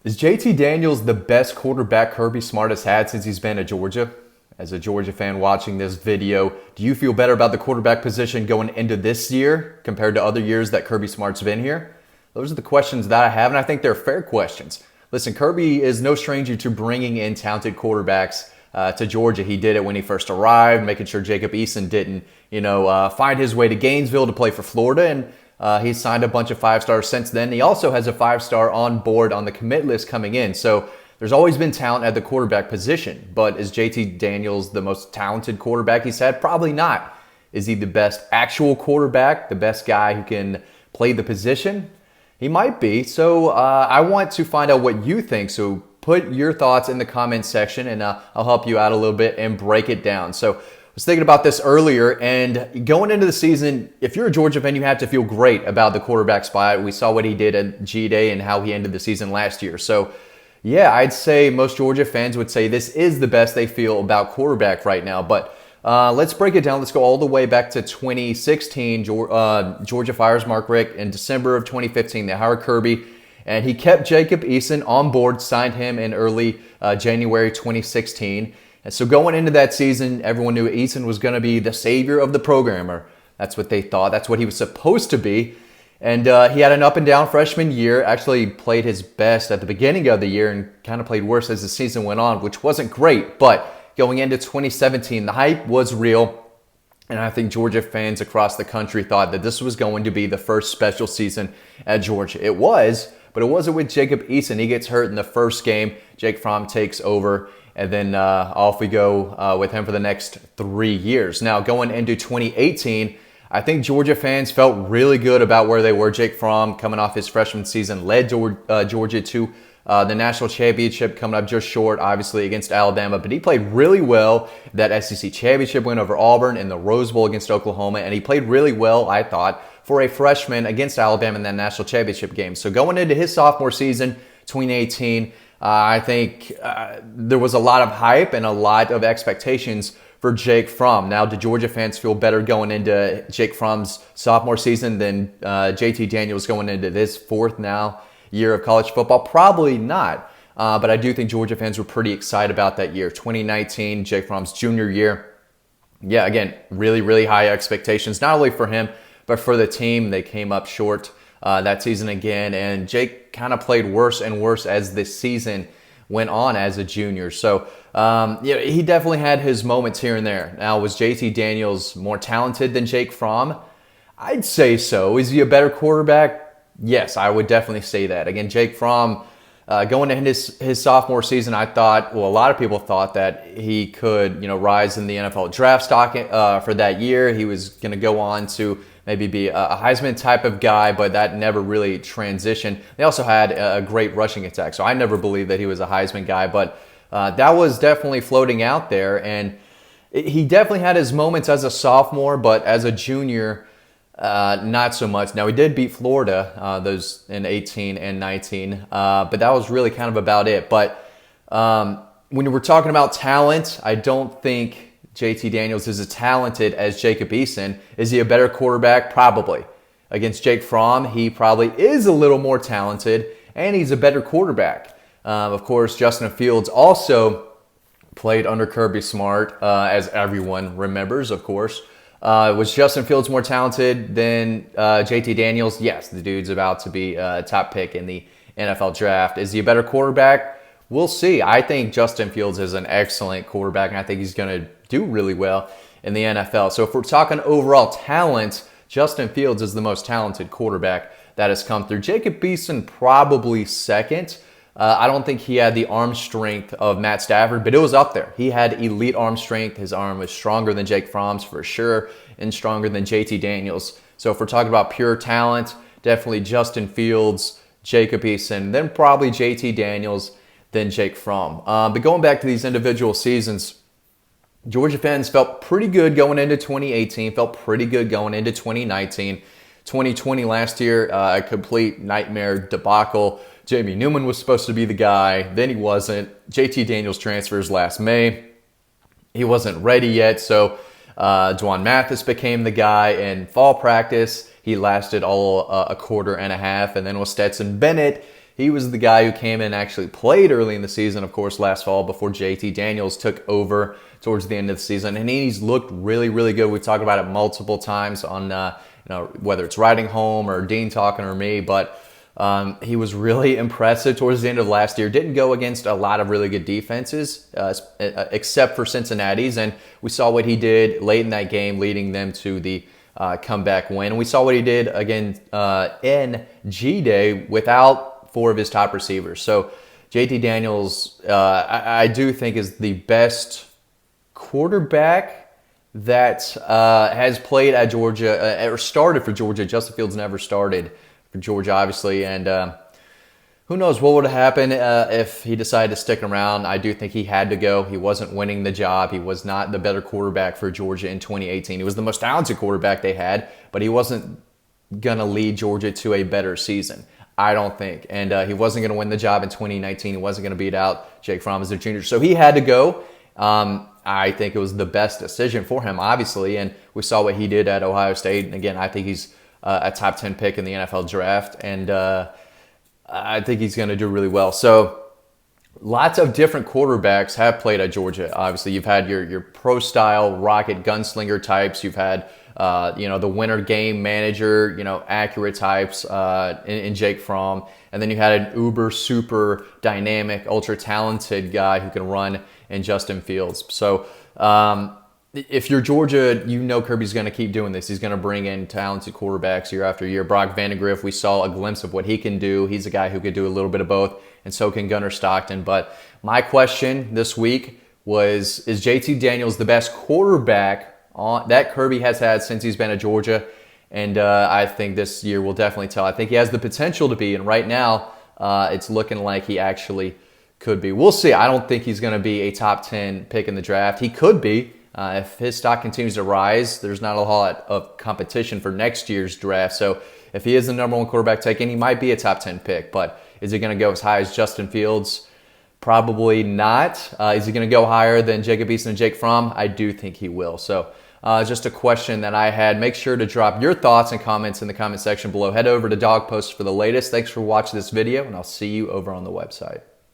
Is JT Daniels the best quarterback Kirby Smart has had since he's been at Georgia? As a Georgia fan watching this video, do you feel better about the quarterback position going into this year compared to other years that Kirby Smart's been here? Those are the questions that I have, and I think they're fair questions. Listen, Kirby is no stranger to bringing in talented quarterbacks to Georgia. He did it when he first arrived, making sure Jacob Eason didn't, find his way to Gainesville to play for Florida, and he's signed a bunch of five-stars since then. He also has a five-star on board on the commit list coming in. So there's always been talent at the quarterback position. But is JT Daniels the most talented quarterback he's had? Probably not. Is he the best actual quarterback, the best guy who can play the position? He might be. So I want to find out what you think. So put your thoughts in the comments section, and I'll help you out a little bit and break it down. So I was thinking about this earlier, and going into the season, if you're a Georgia fan, you have to feel great about the quarterback spot. We saw what he did at G-Day and how he ended the season last year. So, yeah, I'd say most Georgia fans would say this is the best they feel about quarterback right now. But let's break it down. Let's go all the way back to 2016. Georgia fires Mark Richt. In December of 2015, they hired Kirby, and he kept Jacob Eason on board, signed him in early January 2016. And so going into that season, everyone knew Eason was going to be the savior of the program, or that's what they thought. That's what he was supposed to be. And he had an up and down freshman year, actually played his best at the beginning of the year and kind of played worse as the season went on, which wasn't great. But going into 2017, the hype was real. And I think Georgia fans across the country thought that this was going to be the first special season at Georgia. It was, but it wasn't with Jacob Eason. He gets hurt in the first game. Jake Fromm takes over. And then off we go with him for the next 3 years. Now, going into 2018, I think Georgia fans felt really good about where they were. Jake Fromm, coming off his freshman season, led Georgia to the national championship, coming up just short, obviously, against Alabama. But he played really well. That SEC championship win over Auburn and the Rose Bowl against Oklahoma. And he played really well, I thought, for a freshman against Alabama in that national championship game. So going into his sophomore season, 2018, I think there was a lot of hype and a lot of expectations for Jake Fromm. Now, do Georgia fans feel better going into Jake Fromm's sophomore season than JT Daniels going into this fourth now year of college football? Probably not. But I do think Georgia fans were pretty excited about that year. 2019, Jake Fromm's junior year. Yeah, again, really, really high expectations, not only for him, but for the team. They came up short that season again, and Jake kind of played worse and worse as this season went on as a junior. So, he definitely had his moments here and there. Now, was JT Daniels more talented than Jake Fromm? I'd say so. Is he a better quarterback? Yes, I would definitely say that. Again, Jake Fromm, going into his sophomore season, I thought, well, a lot of people thought that he could, rise in the NFL draft stock for that year. He was going to go on to maybe be a Heisman type of guy, but that never really transitioned. They also had a great rushing attack, so I never believed that he was a Heisman guy, but that was definitely floating out there, and he definitely had his moments as a sophomore, but as a junior, not so much. Now, he did beat Florida, those in 18 and 19, but that was really kind of about it. But when we're talking about talent, I don't think JT Daniels is as talented as Jacob Eason. Is he a better quarterback? Probably. Against Jake Fromm, he probably is a little more talented, and he's a better quarterback. Of course, Justin Fields also played under Kirby Smart, as everyone remembers, of course. Was Justin Fields more talented than JT Daniels? Yes, the dude's about to be a top pick in the NFL draft. Is he a better quarterback? We'll see. I think Justin Fields is an excellent quarterback, and I think he's going to do really well in the NFL. So if we're talking overall talent, Justin Fields is the most talented quarterback that has come through. Jacob Eason probably second. I don't think he had the arm strength of Matt Stafford, but it was up there. He had elite arm strength. His arm was stronger than Jake Fromm's for sure, and stronger than JT Daniels. So if we're talking about pure talent, definitely Justin Fields, Jacob Eason, then probably JT Daniels, then Jake Fromm. But going back to these individual seasons, Georgia fans felt pretty good going into 2018, felt pretty good going into 2019. 2020 last year, a complete nightmare debacle. Jamie Newman was supposed to be the guy, then he wasn't. JT Daniels transfers last May. He wasn't ready yet, so Dwan Mathis became the guy in fall practice. He lasted all a quarter and a half, and then with Stetson Bennett, He was the guy who came in and actually played early in the season, of course, last fall before JT Daniels took over towards the end of the season. And he's looked really, really good. We've talked about it multiple times on, whether it's Riding Home or Dean talking or me, but he was really impressive towards the end of last year. Didn't go against a lot of really good defenses, except for Cincinnati's. And we saw what he did late in that game, leading them to the comeback win. And we saw what he did again in G-Day without 4 of his top receivers. So JT Daniels, I do think, is the best quarterback that has played at Georgia or started for Georgia. Justin Fields never started for Georgia, obviously, and who knows what would have happened if he decided to stick around. I do think he had to go. He wasn't winning the job. He was not the better quarterback for Georgia in 2018. He was the most talented quarterback they had, but he wasn't going to lead Georgia to a better season, I don't think. And he wasn't going to win the job in 2019. He wasn't going to beat out Jake Fromm as a junior. So he had to go. I think it was the best decision for him, obviously, and we saw what he did at Ohio State. And again, I think he's a top 10 pick in the NFL draft, and I think he's going to do really well. So lots of different quarterbacks have played at Georgia. Obviously, you've had your pro-style rocket gunslinger types. You've had the winner game manager, accurate types in Jake Fromm. And then you had an uber super dynamic, ultra talented guy who can run in Justin Fields. So if you're Georgia, Kirby's going to keep doing this. He's going to bring in talented quarterbacks year after year. Brock Vandagriff, we saw a glimpse of what he can do. He's a guy who could do a little bit of both, and so can Gunnar Stockton. But my question this week was, is JT Daniels the best quarterback that Kirby has had since he's been at Georgia? And I think this year will definitely tell. I think he has the potential to be, and right now it's looking like he actually could be. We'll see. I don't think he's going to be a top 10 pick in the draft. He could be. If his stock continues to rise, there's not a lot of competition for next year's draft. So if he is the number 1 quarterback taken, he might be a top 10 pick. But is he going to go as high as Justin Fields? Probably not. Is he going to go higher than Jacob Eason and Jake Fromm? I do think he will. So just a question that I had. Make sure to drop your thoughts and comments in the comment section below. Head over to Dog Post for the latest. Thanks for watching this video, and I'll see you over on the website.